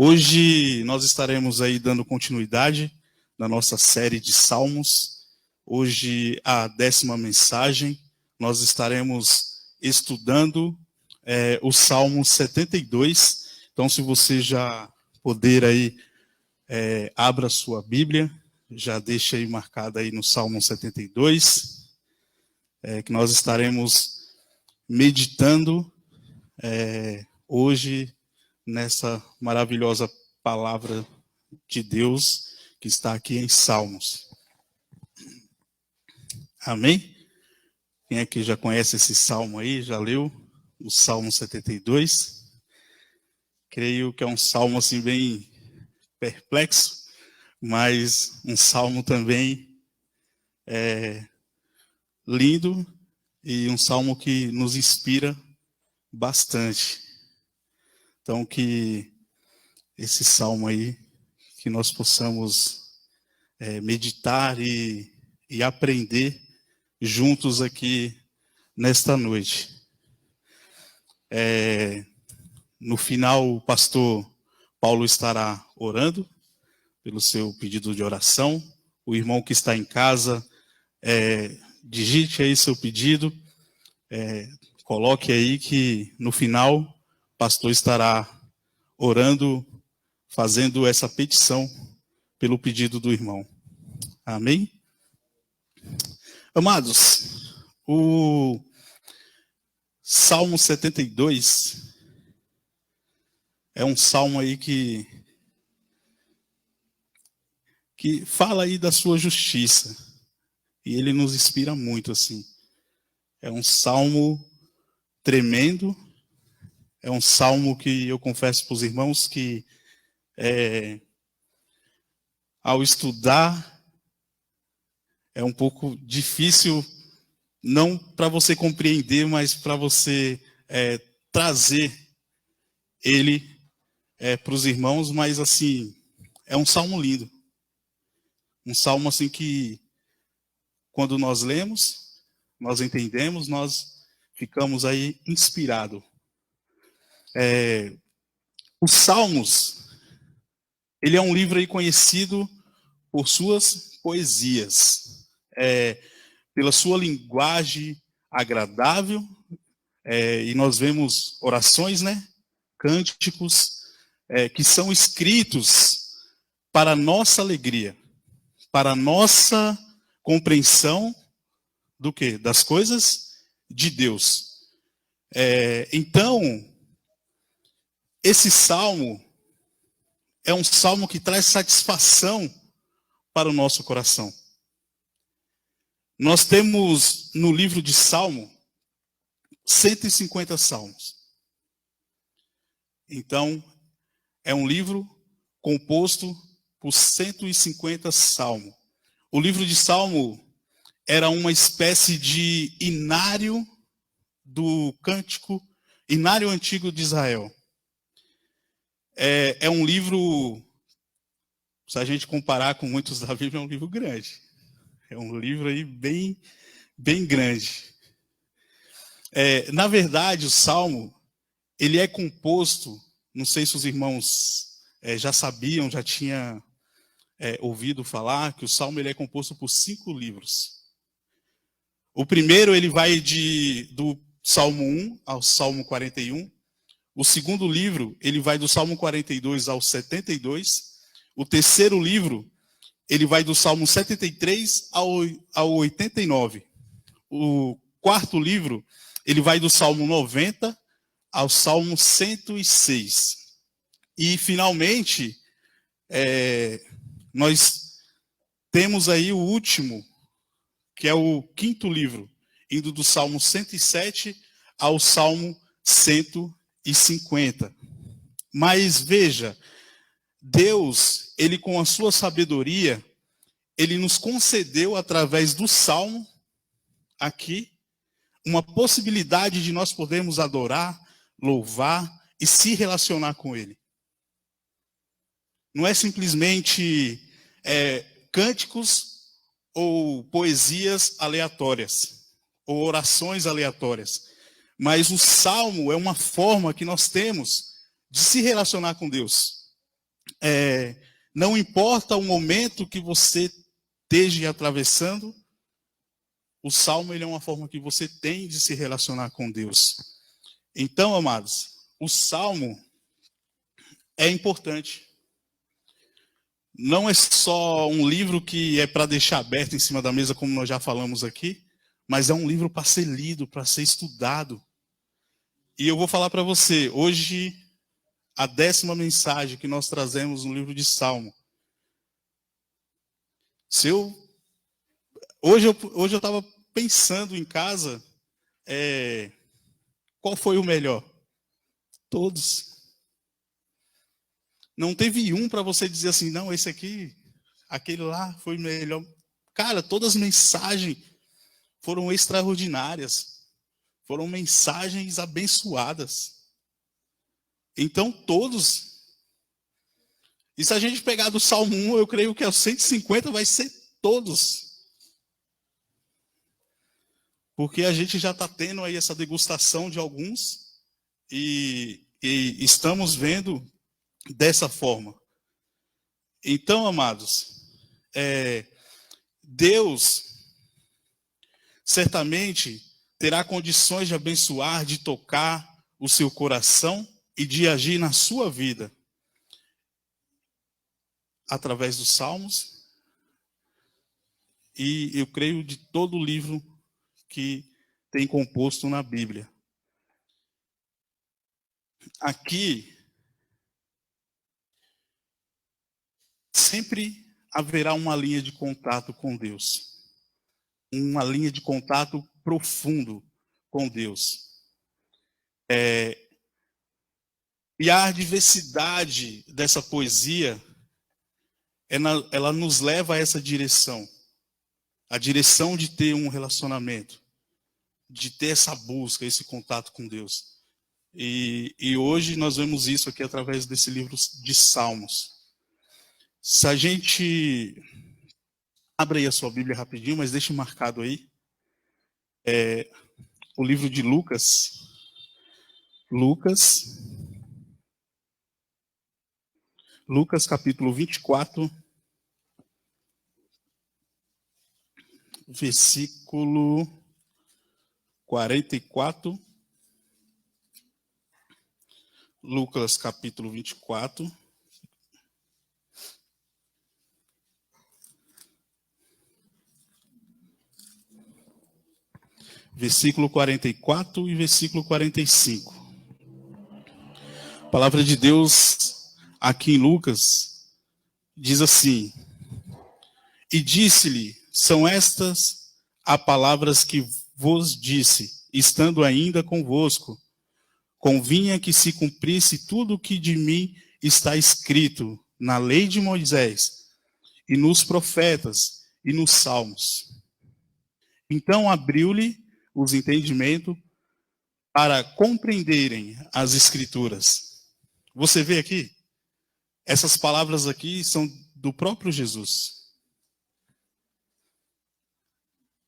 Hoje nós estaremos aí dando continuidade na nossa série de Salmos. Hoje a 10ª mensagem, nós estaremos estudando o Salmo 72. Então, se você já puder aí, abra sua Bíblia, já deixa aí marcada aí no Salmo 72, que nós estaremos meditando hoje nessa maravilhosa palavra de Deus que está aqui em Salmos. Amém? Quem é que já conhece esse salmo aí, já leu o Salmo 72? Creio que é um salmo assim bem perplexo, mas um salmo também lindo e um salmo que nos inspira bastante. Então, que esse salmo aí, que nós possamos meditar e aprender juntos aqui nesta noite. No final, o pastor Paulo estará orando pelo seu pedido de oração. O irmão que está em casa, digite aí seu pedido, coloque aí que no final o pastor estará orando, fazendo essa petição pelo pedido do irmão. Amém? Amados, o Salmo 72 é um salmo aí que fala aí da sua justiça. E ele nos inspira muito, assim. É um salmo tremendo. É um salmo que eu confesso para os irmãos que, ao estudar, é um pouco difícil, não para você compreender, mas para você trazer ele para os irmãos. Mas, assim, é um salmo lindo. Um salmo, assim, que quando nós lemos, nós entendemos, nós ficamos aí inspirados. Os Salmos, ele é um livro aí conhecido por suas poesias, pela sua linguagem agradável, e nós vemos orações, né, cânticos, que são escritos para a nossa alegria, para a nossa compreensão do quê? Das coisas de Deus. Então, esse salmo é um salmo que traz satisfação para o nosso coração. Nós temos no livro de Salmo 150 salmos. Então, é um livro composto por 150 salmos. O livro de Salmo era uma espécie de inário do cântico, inário antigo de Israel. É um livro, se a gente comparar com muitos da Bíblia, é um livro grande. É um livro aí bem, bem grande. Na verdade, o Salmo, ele é composto, não sei se os irmãos já sabiam, já tinham ouvido falar, que o Salmo ele é composto por 5 livros. O primeiro, ele vai do Salmo 1 ao Salmo 41. O segundo livro, ele vai do Salmo 42 ao 72. O terceiro livro, ele vai do Salmo 73 ao 89. O quarto livro, ele vai do Salmo 90 ao Salmo 106. E, finalmente, nós temos aí o último, que é o quinto livro, indo do Salmo 107 ao Salmo 150. Mas veja, Deus, ele com a sua sabedoria, ele nos concedeu através do Salmo, aqui, uma possibilidade de nós podermos adorar, louvar e se relacionar com ele. Não é simplesmente cânticos ou poesias aleatórias, ou orações aleatórias. Mas o Salmo é uma forma que nós temos de se relacionar com Deus. Não importa o momento que você esteja atravessando, o salmo ele é uma forma que você tem de se relacionar com Deus. Então, amados, o salmo é importante. Não é só um livro que é para deixar aberto em cima da mesa, como nós já falamos aqui, mas é um livro para ser lido, para ser estudado. E eu vou falar para você, hoje, a 10ª mensagem que nós trazemos no livro de Salmo. Hoje eu estava pensando em casa, qual foi o melhor? Todos. Não teve um para você dizer assim, não, esse aqui, aquele lá foi melhor. Cara, todas as mensagens foram extraordinárias. Foram mensagens abençoadas. Então, todos. E se a gente pegar do Salmo 1, eu creio que aos 150 vai ser todos. Porque a gente já está tendo aí essa degustação de alguns e estamos vendo dessa forma. Então, amados, Deus certamente terá condições de abençoar, de tocar o seu coração e de agir na sua vida através dos salmos e eu creio de todo o livro que tem composto na Bíblia. Aqui sempre haverá uma linha de contato com Deus. Uma linha de contato profundo com Deus. E a diversidade dessa poesia, ela nos leva a essa direção. A direção de ter um relacionamento. De ter essa busca, esse contato com Deus. E hoje nós vemos isso aqui através desse livro de Salmos. Se a gente... Abre aí a sua Bíblia rapidinho, mas deixe marcado aí. O livro de Lucas. Lucas capítulo 24. Versículo 44. Lucas capítulo 24. Versículo 44 e versículo 45. A palavra de Deus aqui em Lucas diz assim: E disse-lhe, são estas as palavras que vos disse, estando ainda convosco. Convinha que se cumprisse tudo o que de mim está escrito na lei de Moisés, e nos profetas, e nos salmos. Então abriu-lhe os entendimentos para compreenderem as escrituras. Você vê aqui? Essas palavras aqui são do próprio Jesus.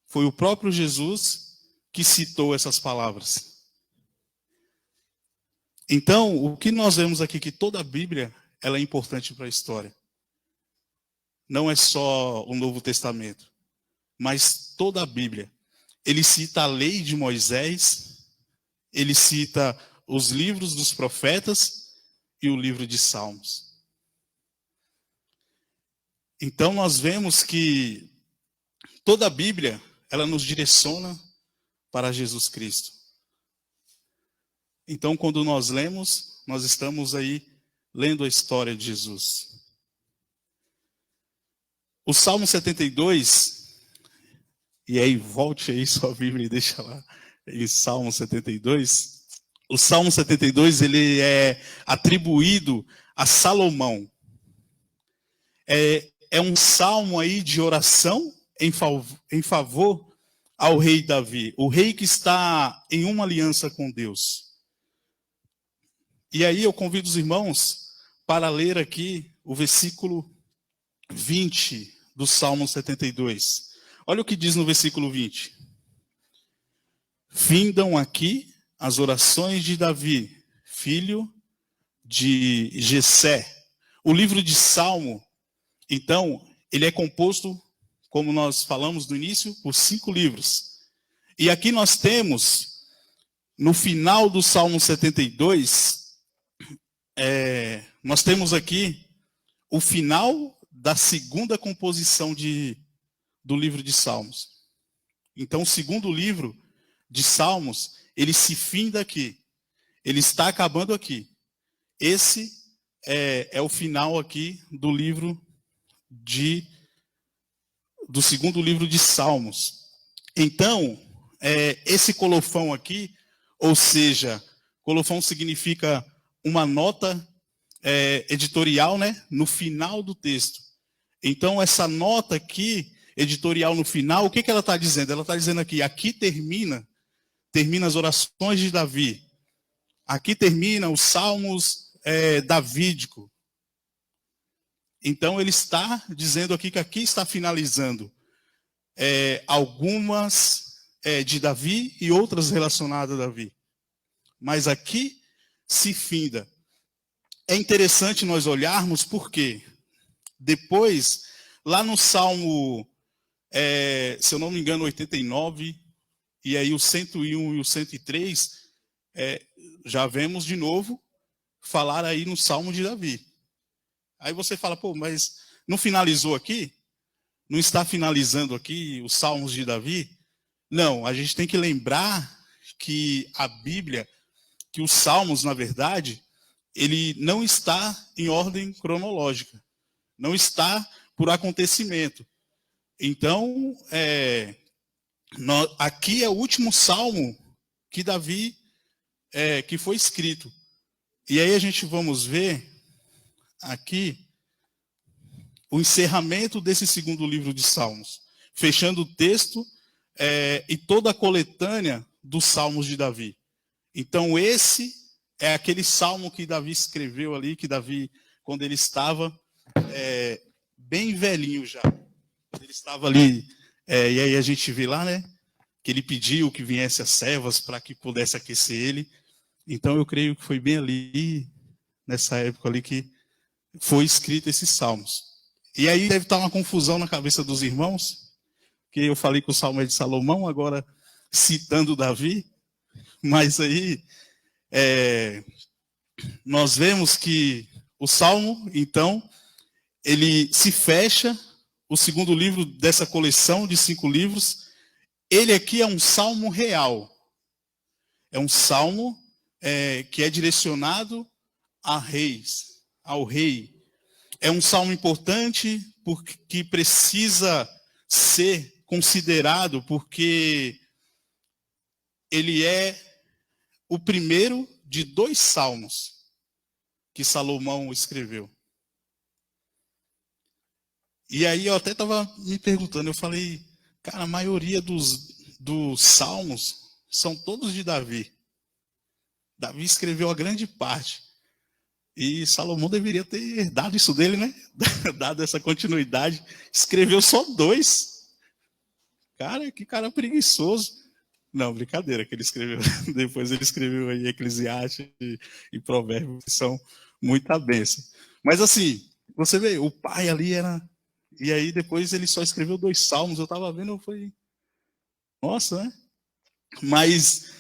Foi o próprio Jesus que citou essas palavras. Então, o que nós vemos aqui, que toda a Bíblia ela é importante para a história. Não é só o Novo Testamento, mas toda a Bíblia. Ele cita a lei de Moisés, ele cita os livros dos profetas e o livro de Salmos. Então nós vemos que toda a Bíblia, ela nos direciona para Jesus Cristo. Então quando nós lemos, nós estamos aí lendo a história de Jesus. O Salmo 72, e aí volte aí sua Bíblia e deixa lá em Salmo 72. O Salmo 72, ele é atribuído a Salomão. É um salmo aí de oração em favor ao rei Davi. O rei que está em uma aliança com Deus. E aí eu convido os irmãos para ler aqui o versículo 20 do Salmo 72. Olha o que diz no versículo 20. Findam aqui as orações de Davi, filho de Jessé, O livro de Salmo, então, ele é composto, como nós falamos no início, por 5 livros. E aqui nós temos, no final do Salmo 72, nós temos aqui o final da segunda composição do livro de Salmos. Então, o segundo livro de Salmos, ele se finda aqui. Ele está acabando aqui. Esse é o final aqui do livro do segundo livro de Salmos. Então, esse colofão aqui, ou seja, colofão significa uma nota editorial, né, no final do texto. Então, essa nota aqui, editorial no final, o que ela está dizendo? Ela está dizendo aqui termina as orações de Davi. Aqui termina os salmos davídico. Então, ele está dizendo aqui que aqui está finalizando algumas de Davi e outras relacionadas a Davi. Mas aqui se finda. É interessante nós olharmos porque depois, lá no Salmo, se eu não me engano, 89, e aí o 101 e o 103, já vemos de novo falar aí no Salmo de Davi. Aí você fala, pô, mas não finalizou aqui? Não está finalizando aqui os Salmos de Davi? Não, a gente tem que lembrar que a Bíblia, que os Salmos, na verdade, ele não está em ordem cronológica. Não está por acontecimento. Então, aqui é o último Salmo que Davi, que foi escrito. E aí a gente vamos ver aqui o encerramento desse segundo livro de Salmos, fechando o texto e toda a coletânea dos Salmos de Davi. Então esse é aquele salmo que Davi escreveu ali, que Davi, quando ele estava bem velhinho já, ele estava ali, e aí a gente vê lá, né, que ele pediu que viesse as servas para que pudesse aquecer ele. Então eu creio que foi bem ali, nessa época ali, que foi escrito esses salmos. E aí deve estar uma confusão na cabeça dos irmãos, que eu falei que o salmo é de Salomão, agora citando Davi, mas aí nós vemos que o salmo, então, ele se fecha, o segundo livro dessa coleção de 5 livros, ele aqui é um salmo real. É um salmo que é direcionado a reis, ao rei. É um salmo importante porque precisa ser considerado, porque ele é o primeiro de 2 salmos que Salomão escreveu. E aí eu até estava me perguntando, eu falei, cara, a maioria dos salmos são todos de Davi. Davi escreveu a grande parte. E Salomão deveria ter dado isso dele, né? Dado essa continuidade. Escreveu só 2. Cara, que cara preguiçoso. Não, brincadeira que ele escreveu. Depois ele escreveu aí Eclesiastes e Provérbios, que são muita bênção. Mas assim, você vê, o pai ali era... E aí depois ele só escreveu 2 salmos. Eu estava vendo, eu falei... Nossa, né? Mas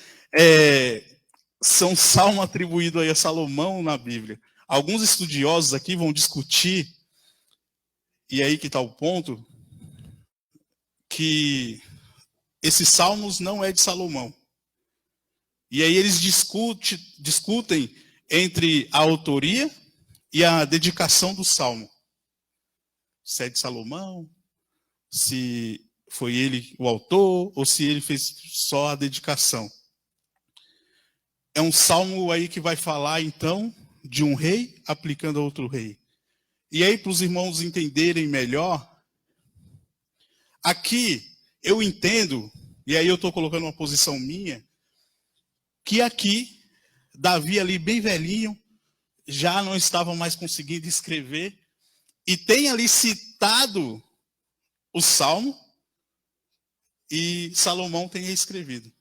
são salmos atribuídos aí a Salomão na Bíblia. Alguns estudiosos aqui vão discutir, e aí que está o ponto, que esses salmos não é de Salomão. E aí eles discutem entre a autoria e a dedicação do salmo. Se é de Salomão, se foi ele o autor, ou se ele fez só a dedicação. É um salmo aí que vai falar, então, de um rei aplicando a outro rei. E aí, para os irmãos entenderem melhor, aqui eu entendo, e aí eu estou colocando uma posição minha, que aqui, Davi ali bem velhinho, já não estava mais conseguindo escrever, e tem ali citado o salmo, e Salomão tem escrevido.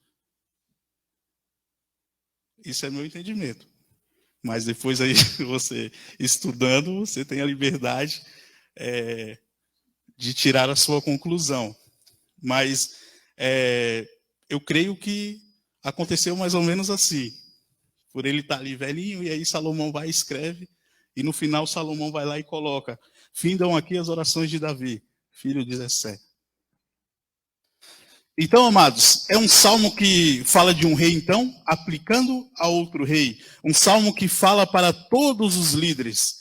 Isso é meu entendimento. Mas depois aí, você estudando, você tem a liberdade de tirar a sua conclusão. Mas eu creio que aconteceu mais ou menos assim. Por ele estar ali velhinho, e aí Salomão vai e escreve, e no final Salomão vai lá e coloca: findam aqui as orações de Davi, filho de Jessé. Então, amados, é um salmo que fala de um rei, então, aplicando a outro rei. Um salmo que fala para todos os líderes,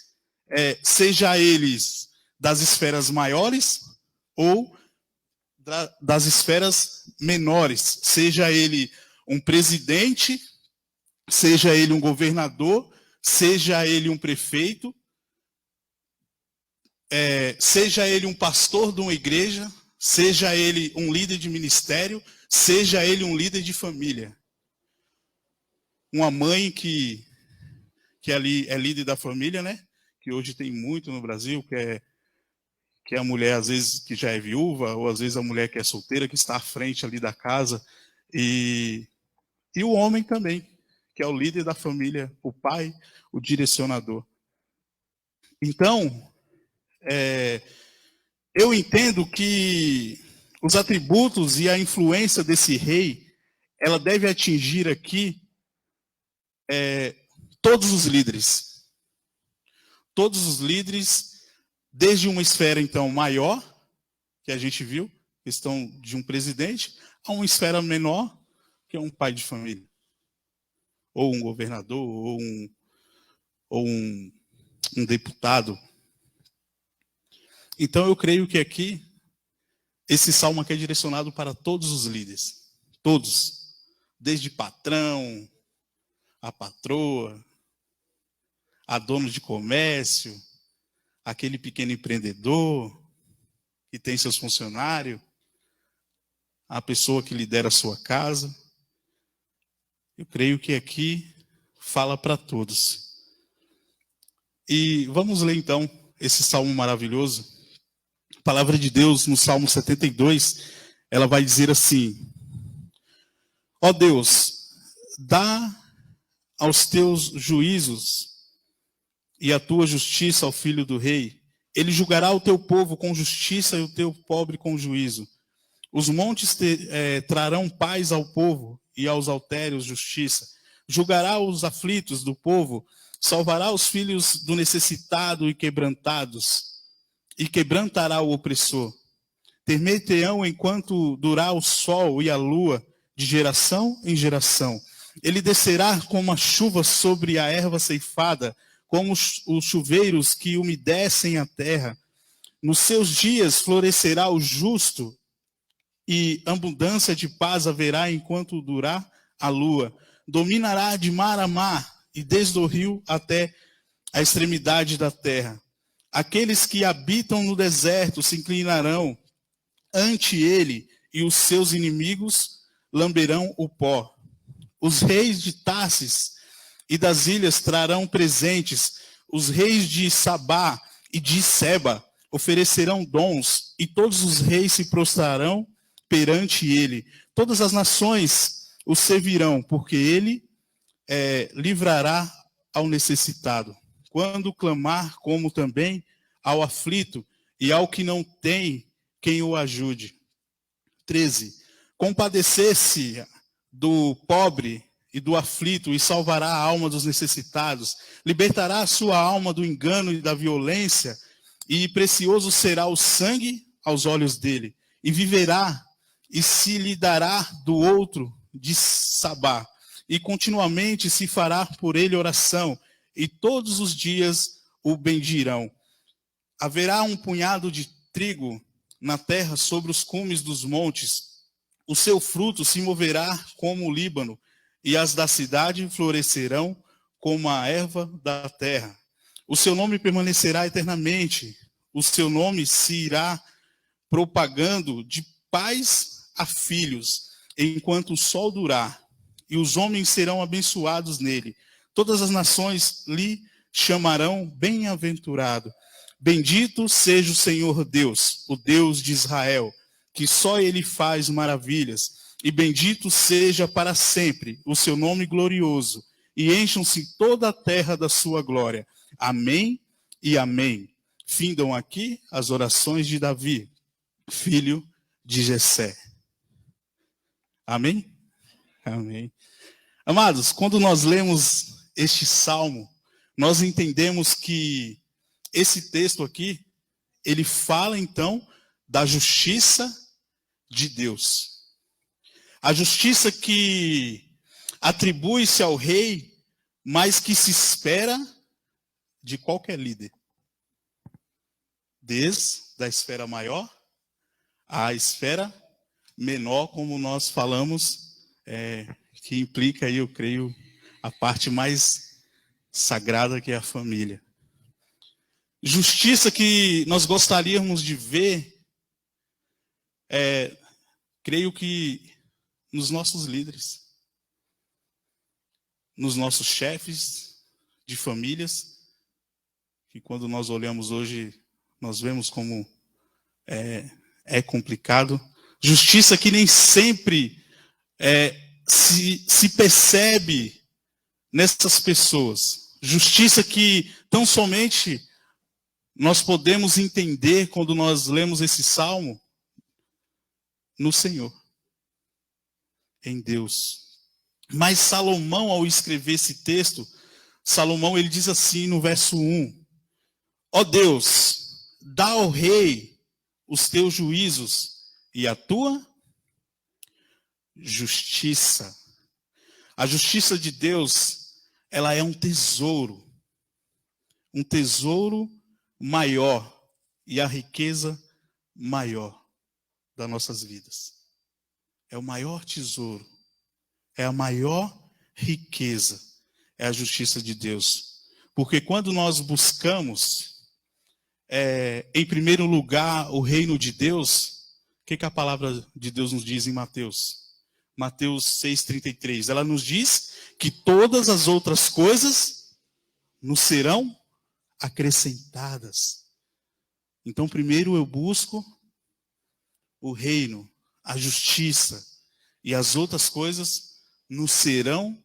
seja eles das esferas maiores ou das esferas menores. Seja ele um presidente, seja ele um governador, seja ele um prefeito, seja ele um pastor de uma igreja, seja ele um líder de ministério, seja ele um líder de família. Uma mãe que ali é líder da família, né? Que hoje tem muito no Brasil, que é a mulher, às vezes, que já é viúva, ou às vezes a mulher que é solteira, que está à frente ali da casa. E o homem também, que é o líder da família, o pai, o direcionador. Então, eu entendo que os atributos e a influência desse rei, ela deve atingir aqui todos os líderes. Todos os líderes, desde uma esfera, então, maior, que a gente viu, questão de um presidente, a uma esfera menor, que é um pai de família. Ou um governador, ou um deputado. Então, eu creio que aqui, esse salmo aqui é direcionado para todos os líderes. Todos. Desde patrão, a patroa, a dono de comércio, aquele pequeno empreendedor que tem seus funcionários, a pessoa que lidera a sua casa. Eu creio que aqui fala para todos. E vamos ler então esse salmo maravilhoso. A palavra de Deus no Salmo 72, ela vai dizer assim: ó Deus, dá aos teus juízos e a tua justiça ao filho do rei. Ele julgará o teu povo com justiça e o teu pobre com juízo. Os montes trarão paz ao povo e aos altérios justiça. Julgará os aflitos do povo, salvará os filhos do necessitado e quebrantados, e quebrantará o opressor. Temer-te-ão enquanto durar o sol e a lua, de geração em geração. Ele descerá como a chuva sobre a erva ceifada, como os chuveiros que umedecem a terra. Nos seus dias florescerá o justo, e abundância de paz haverá enquanto durar a lua. Dominará de mar a mar, e desde o rio até a extremidade da terra. Aqueles que habitam no deserto se inclinarão ante ele, e os seus inimigos lamberão o pó. Os reis de Tarsis e das ilhas trarão presentes. Os reis de Sabá e de Seba oferecerão dons, e todos os reis se prostrarão perante ele. Todas as nações o servirão, porque ele livrará ao necessitado. Quando clamar, como também ao aflito e ao que não tem quem o ajude. 13. Compadecer-se do pobre e do aflito, e salvará a alma dos necessitados. Libertará a sua alma do engano e da violência, e precioso será o sangue aos olhos dele. E viverá, e se lhe dará do outro de Sabá. E continuamente se fará por ele oração, e todos os dias o bendirão. Haverá um punhado de trigo na terra sobre os cumes dos montes. O seu fruto se moverá como o Líbano, e as da cidade florescerão como a erva da terra. O seu nome permanecerá eternamente. O seu nome se irá propagando de pais a filhos, enquanto o sol durar, e os homens serão abençoados nele. Todas as nações lhe chamarão bem-aventurado. Bendito seja o Senhor Deus, o Deus de Israel, que só ele faz maravilhas. E bendito seja para sempre o seu nome glorioso. e encham-se toda a terra da sua glória. Amém e amém. Findam aqui as orações de Davi, filho de Jessé. Amém? Amém. Amados, quando nós lemos este salmo, nós entendemos que esse texto aqui, ele fala então da justiça de Deus. A justiça que atribui-se ao rei, mas que se espera de qualquer líder. Desde a esfera maior à esfera menor, como nós falamos, que implica aí, eu creio, a parte mais sagrada que é a família. Justiça que nós gostaríamos de ver, creio que nos nossos líderes, nos nossos chefes de famílias, que quando nós olhamos hoje, nós vemos como é complicado. Justiça que nem sempre se percebe nessas pessoas. Justiça que tão somente nós podemos entender quando nós lemos esse salmo no Senhor, em Deus. Mas Salomão, ao escrever esse texto, Salomão ele diz assim no verso 1: ó Deus, dá ao rei os teus juízos e a tua justiça. A justiça de Deus, ela é um tesouro maior e a riqueza maior das nossas vidas. É o maior tesouro, é a maior riqueza, é a justiça de Deus. Porque quando nós buscamos, em primeiro lugar, o reino de Deus, o que a palavra de Deus nos diz em Mateus? Mateus 6,33. Ela nos diz que todas as outras coisas nos serão acrescentadas. Então, primeiro eu busco o reino, a justiça, e as outras coisas nos serão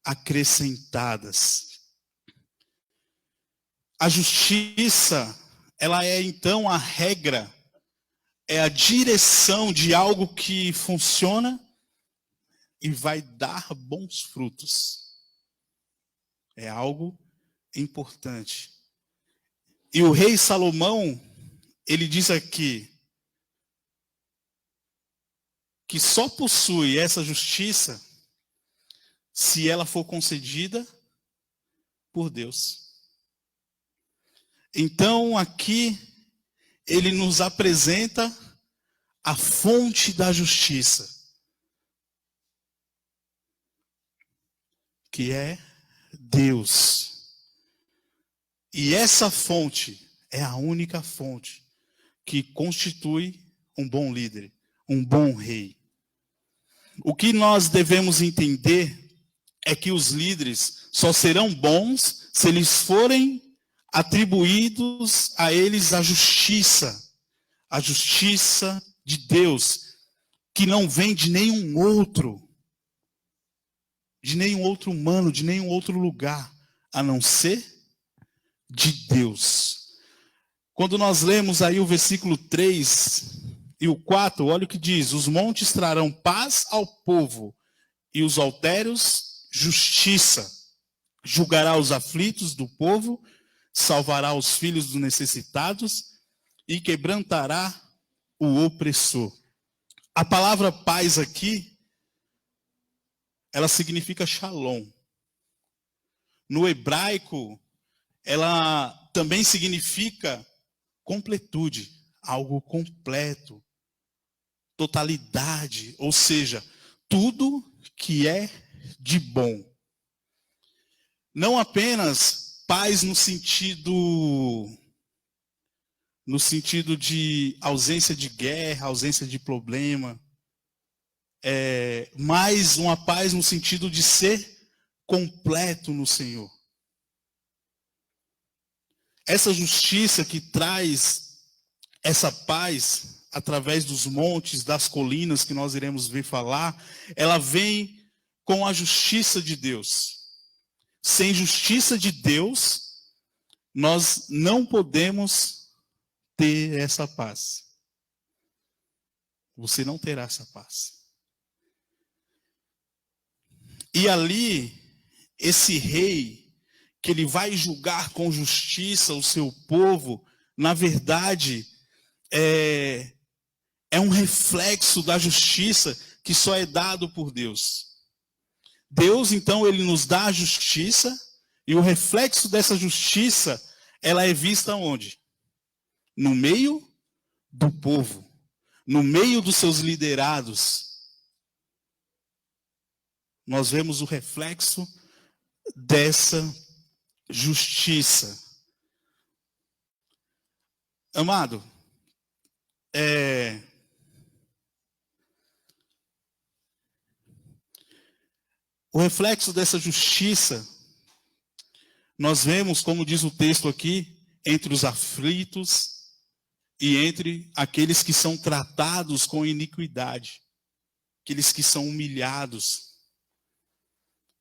acrescentadas. A justiça, ela é então a regra, é a direção de algo que funciona e vai dar bons frutos. É algo importante. E o rei Salomão, ele diz aqui que só possui essa justiça se ela for concedida por Deus. Então, aqui, ele nos apresenta a fonte da justiça, que é Deus. E essa fonte é a única fonte que constitui um bom líder, um bom rei. O que nós devemos entender é que os líderes só serão bons se eles forem atribuídos a eles a justiça de Deus, que não vem de nenhum outro humano, de nenhum outro lugar, a não ser de Deus. Quando nós lemos aí o versículo 3 e o 4, olha o que diz: os montes trarão paz ao povo, e os altérios justiça. Julgará os aflitos do povo, salvará os filhos dos necessitados e quebrantará o opressor. A palavra paz aqui, ela significa shalom. No hebraico, ela também significa completude, algo completo, totalidade, ou seja, tudo que é de bom. Não apenas paz no sentido de ausência de guerra, ausência de problema, mas uma paz no sentido de ser completo no Senhor. Essa justiça que traz essa paz através dos montes, das colinas que nós iremos ver falar, ela vem com a justiça de Deus. sem justiça de Deus, nós não podemos ter essa paz. Você não terá essa paz. E ali, esse rei, que ele vai julgar com justiça o seu povo, na verdade, é um reflexo da justiça que só é dado por Deus. Deus, então, ele nos dá a justiça, e o reflexo dessa justiça, ela é vista onde? No meio do povo, no meio dos seus liderados. Nós vemos o reflexo dessa justiça. Amado, o reflexo dessa justiça, nós vemos, como diz o texto aqui, entre os aflitos e entre aqueles que são tratados com iniquidade, aqueles que são humilhados.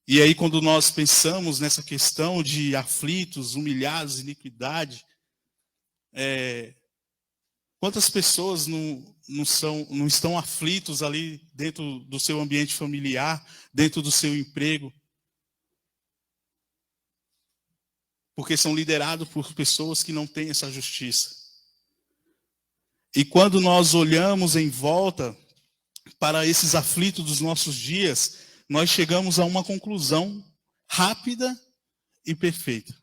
E aí, quando nós pensamos nessa questão de aflitos, humilhados, iniquidade, quantas pessoas não estão aflitos ali dentro do seu ambiente familiar, dentro do seu emprego? Porque são liderados por pessoas que não têm essa justiça. E quando nós olhamos em volta para esses aflitos dos nossos dias, nós chegamos a uma conclusão rápida e perfeita.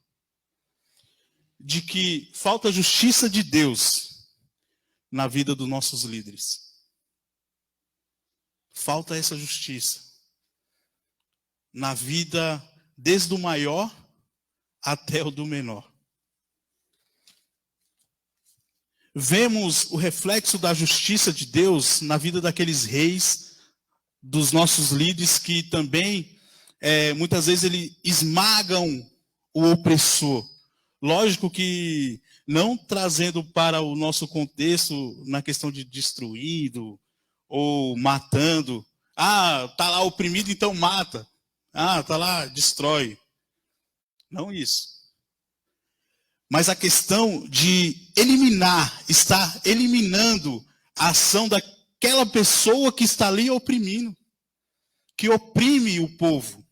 De que falta justiça de Deus na vida dos nossos líderes. Falta essa justiça na vida desde o maior até o do menor. Vemos o reflexo da justiça de Deus na vida daqueles reis, dos nossos líderes que também, muitas vezes, eles esmagam o opressor. Lógico que não trazendo para o nosso contexto na questão de destruindo ou matando. Ah, está lá oprimido, então mata. Ah, está lá, destrói. Não isso. Mas a questão de eliminar, estar eliminando a ação daquela pessoa que está ali oprimindo, que oprime o povo.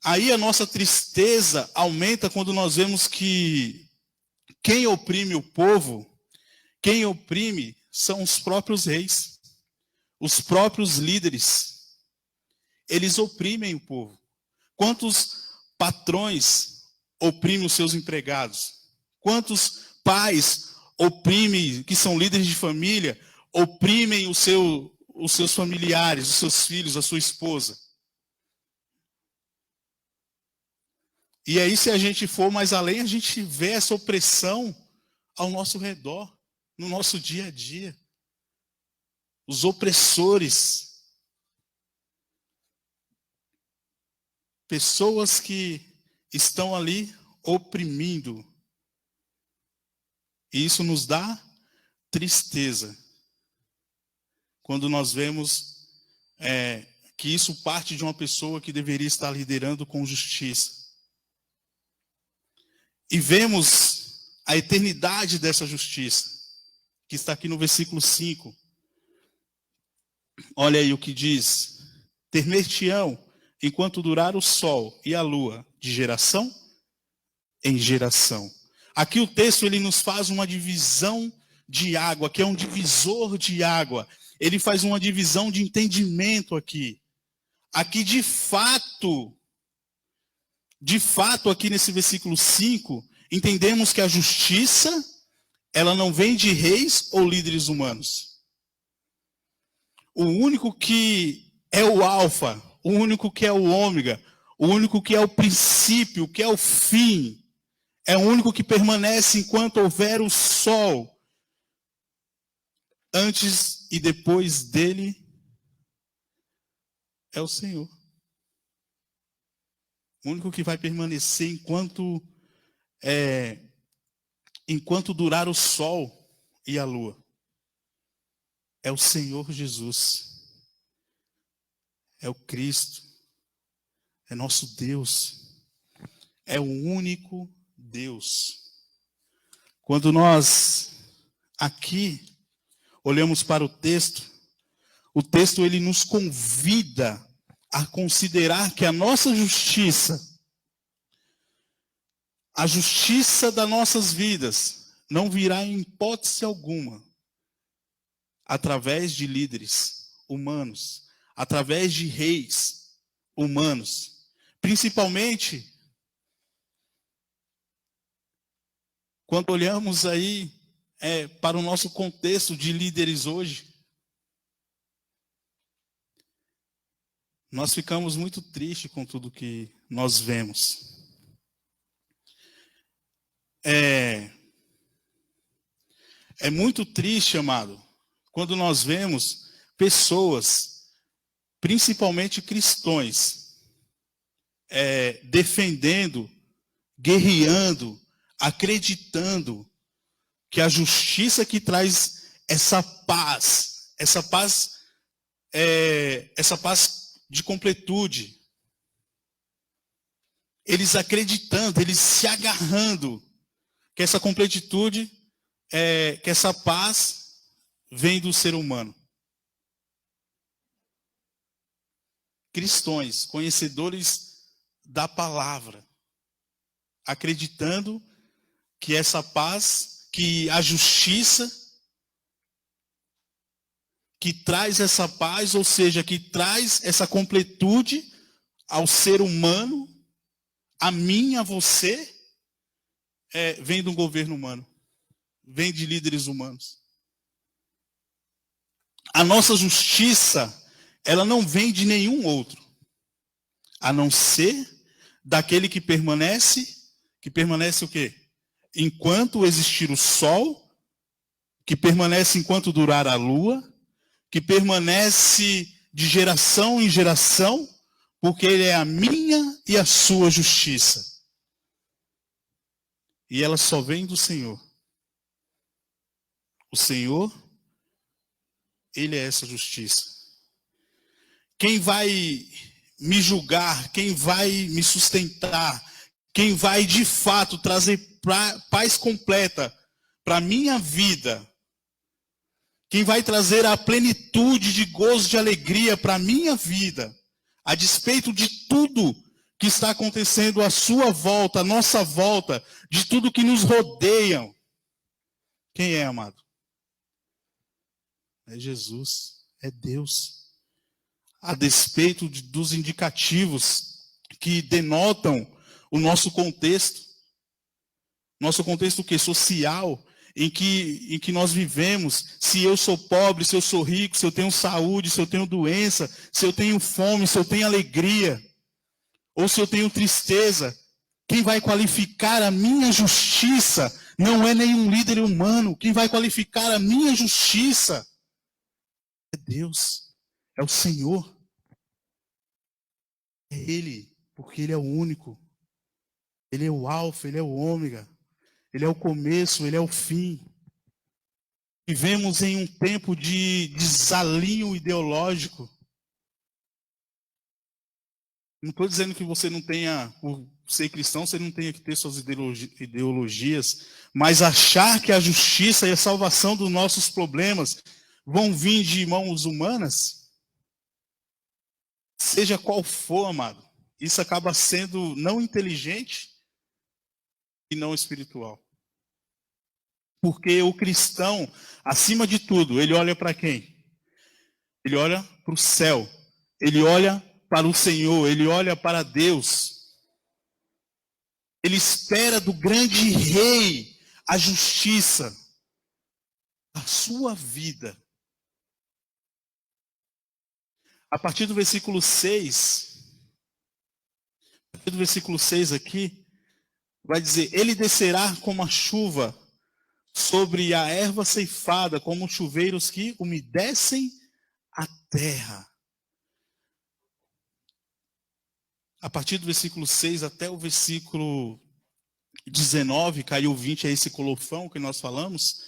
Aí a nossa tristeza aumenta quando nós vemos que quem oprime o povo, quem oprime são os próprios reis, os próprios líderes. Eles oprimem o povo. Quantos patrões oprimem os seus empregados? Quantos pais oprimem, que são líderes de família, oprimem os seus familiares, os seus filhos, a sua esposa? E aí, se a gente for mais além, a gente vê essa opressão ao nosso redor, no nosso dia a dia. Os opressores. Pessoas que estão ali oprimindo. E isso nos dá tristeza. Quando nós vemos que isso parte de uma pessoa que deveria estar liderando com justiça. E vemos a eternidade dessa justiça, que está aqui no versículo 5. Olha aí o que diz: ter-me-ão enquanto durar o sol e a lua, de geração em geração. Aqui o texto ele nos faz uma divisão de água, que é um divisor de água. Ele faz uma divisão de entendimento aqui. Aqui de fato, aqui nesse versículo 5, entendemos que a justiça, ela não vem de reis ou líderes humanos. O único que é o alfa, o único que é o ômega, o único que é o princípio, que é o fim, é o único que permanece enquanto houver o sol. Antes e depois dele é o Senhor. O único que vai permanecer enquanto durar o sol e a lua é o Senhor Jesus. É o Cristo. É nosso Deus. É o único Deus. Quando nós aqui olhamos para o texto ele nos convida a considerar que a nossa justiça, a justiça das nossas vidas, não virá em hipótese alguma através de líderes humanos, através de reis humanos. Principalmente quando olhamos aí para o nosso contexto de líderes hoje, nós ficamos muito tristes com tudo que nós vemos. É muito triste, amado, quando nós vemos pessoas, principalmente cristãos, defendendo, guerreando, acreditando que a justiça que traz essa paz de completude, eles acreditando, eles se agarrando que essa completude, que essa paz vem do ser humano. Cristãos, conhecedores da palavra, acreditando que essa paz, que a justiça que traz essa paz, ou seja, que traz essa completude ao ser humano, a mim, a você, vem do governo humano, vem de líderes humanos. A nossa justiça, ela não vem de nenhum outro, a não ser daquele que permanece o quê? Enquanto existir o sol, que permanece enquanto durar a lua, que permanece de geração em geração, porque ele é a minha e a sua justiça. E ela só vem do Senhor. O Senhor, ele é essa justiça. Quem vai me julgar, quem vai me sustentar, quem vai de fato trazer paz completa para a minha vida, quem vai trazer a plenitude de gozo, de alegria para a minha vida, a despeito de tudo que está acontecendo à sua volta, à nossa volta, de tudo que nos rodeia. Quem é, amado? É Jesus, é Deus. A despeito dos indicativos que denotam o nosso contexto o que? Social, em que nós vivemos, se eu sou pobre, se eu sou rico, se eu tenho saúde, se eu tenho doença, se eu tenho fome, se eu tenho alegria, ou se eu tenho tristeza, quem vai qualificar a minha justiça não é nenhum líder humano, quem vai qualificar a minha justiça é Deus, é o Senhor, é Ele, porque Ele é o único, Ele é o alfa, Ele é o ômega, Ele é o começo, Ele é o fim. Vivemos em um tempo de desalinho ideológico. Não estou dizendo que você não tenha, por ser cristão, você não tenha que ter suas ideologias, mas achar que a justiça e a salvação dos nossos problemas vão vir de mãos humanas, seja qual for, amado, isso acaba sendo não inteligente e não espiritual. Porque o cristão, acima de tudo, ele olha para quem? Ele olha para o céu. Ele olha para o Senhor. Ele olha para Deus. Ele espera do grande rei a justiça. A sua vida. A partir do versículo 6. A partir do versículo 6 aqui, vai dizer, ele descerá como a chuva sobre a erva ceifada, como chuveiros que umedecem a terra. A partir do versículo 6 até o versículo 19, caiu 20, é esse colofão que nós falamos.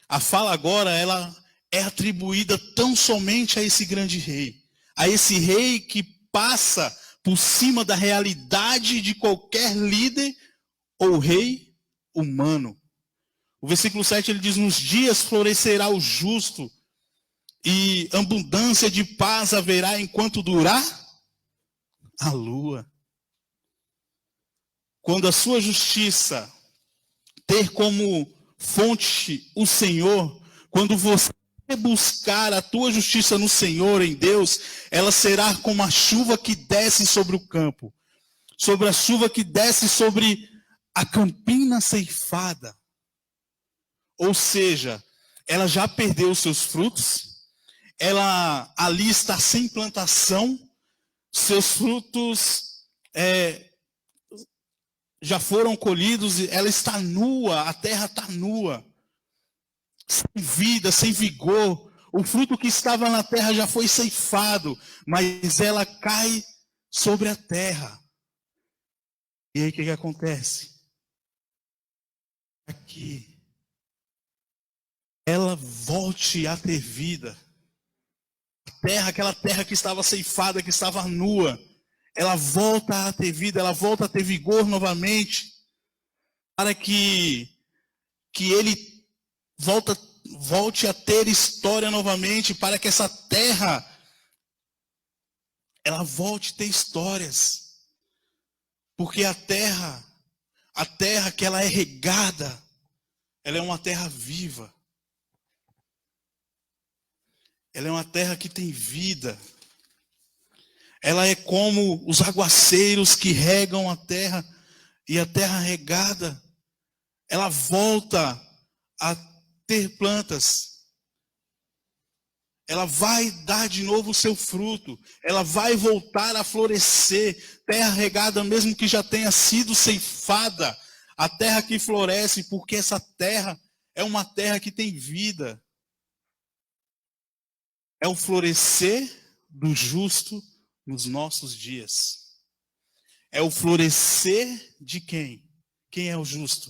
A fala agora, ela é atribuída tão somente a esse grande rei. A esse rei que passa por cima da realidade de qualquer líder ou rei humano. O versículo 7 ele diz: nos dias florescerá o justo, e abundância de paz haverá enquanto durar a lua. Quando a sua justiça ter como fonte o Senhor, quando você buscar a tua justiça no Senhor, em Deus, ela será como a chuva que desce sobre o campo, sobre a chuva que desce sobre a campina ceifada. Ou seja, ela já perdeu os seus frutos, ela ali está sem plantação, seus frutos já foram colhidos, ela está nua, a terra está nua, sem vida, sem vigor. O fruto que estava na terra já foi ceifado, mas ela cai sobre a terra. E aí o que acontece? Aqui, ela volte a ter vida. A terra, aquela terra que estava ceifada, que estava nua, ela volta a ter vida, ela volta a ter vigor novamente, para que ele volte a ter história novamente, para que essa terra, ela volte a ter histórias. Porque a terra que ela é regada, ela é uma terra viva. Ela é uma terra que tem vida. Ela é como os aguaceiros que regam a terra, e a terra regada, ela volta a ter plantas. Ela vai dar de novo o seu fruto. Ela vai voltar a florescer. Terra regada, mesmo que já tenha sido ceifada, a terra que floresce, porque essa terra é uma terra que tem vida. É o florescer do justo nos nossos dias. É o florescer de quem? Quem é o justo?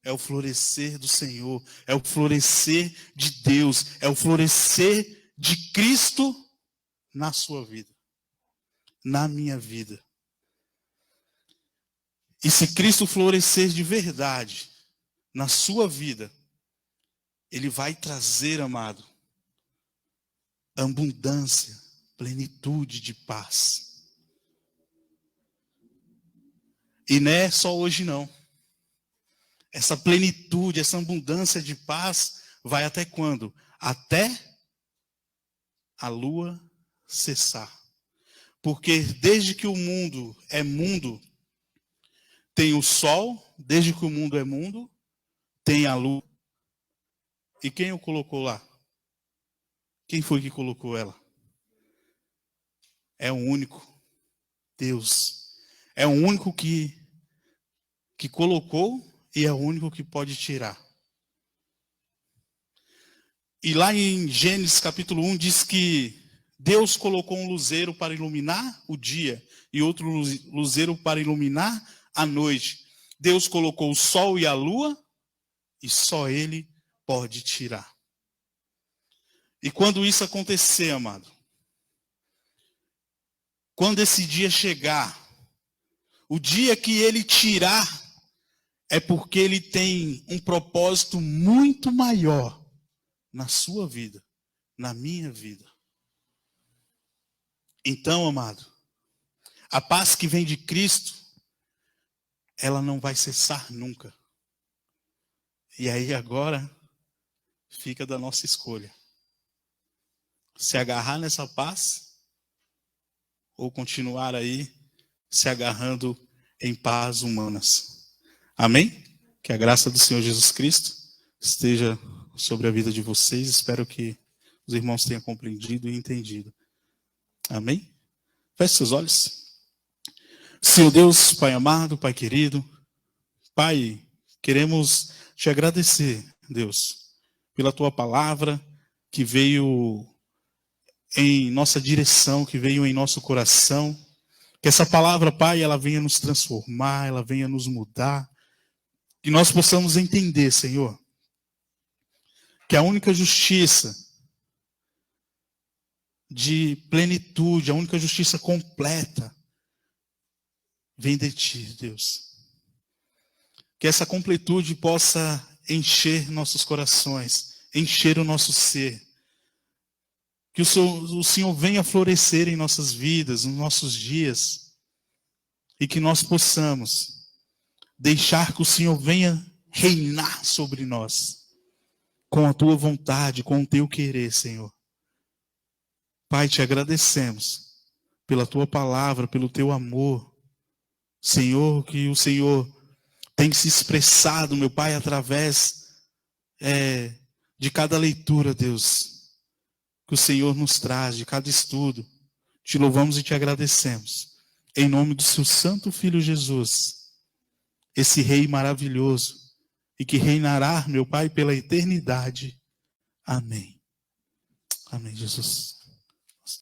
É o florescer do Senhor. É o florescer de Deus. É o florescer de Cristo na sua vida. Na minha vida. E se Cristo florescer de verdade na sua vida, Ele vai trazer, amado, abundância, plenitude de paz. E não é só hoje não. Essa plenitude, essa abundância de paz vai até quando? Até a lua cessar. Porque desde que o mundo é mundo, tem o sol, desde que o mundo é mundo, tem a lua. E quem o colocou lá? Quem foi que colocou ela? É o único Deus. É o único que colocou e é o único que pode tirar. E lá em Gênesis capítulo 1 diz que Deus colocou um luzeiro para iluminar o dia e outro luzeiro para iluminar a noite. Deus colocou o sol e a lua e só Ele pode tirar. E quando isso acontecer, amado, quando esse dia chegar, o dia que Ele tirar, é porque Ele tem um propósito muito maior na sua vida, na minha vida. Então, amado, a paz que vem de Cristo, ela não vai cessar nunca. E aí agora, fica da nossa escolha. Se agarrar nessa paz, ou continuar aí se agarrando em paz humanas. Amém? Que a graça do Senhor Jesus Cristo esteja sobre a vida de vocês. Espero que os irmãos tenham compreendido e entendido. Amém? Feche seus olhos. Senhor Deus, Pai amado, Pai querido, Pai, queremos te agradecer, Deus, pela tua palavra que veio em nossa direção, que veio em nosso coração. Que essa palavra, Pai, ela venha nos transformar, ela venha nos mudar. Que nós possamos entender, Senhor, que a única justiça de plenitude, a única justiça completa, vem de ti, Deus. Que essa completude possa encher nossos corações, encher o nosso ser. Que o Senhor venha florescer em nossas vidas, nos nossos dias. E que nós possamos deixar que o Senhor venha reinar sobre nós. Com a tua vontade, com o teu querer, Senhor. Pai, te agradecemos pela tua palavra, pelo teu amor. Senhor, que o Senhor tem se expressado, meu Pai, através de cada leitura, Deus, que o Senhor nos traz, de cada estudo. Te louvamos e te agradecemos. Em nome do seu santo Filho Jesus, esse Rei maravilhoso, e que reinará, meu Pai, pela eternidade. Amém. Amém, Jesus.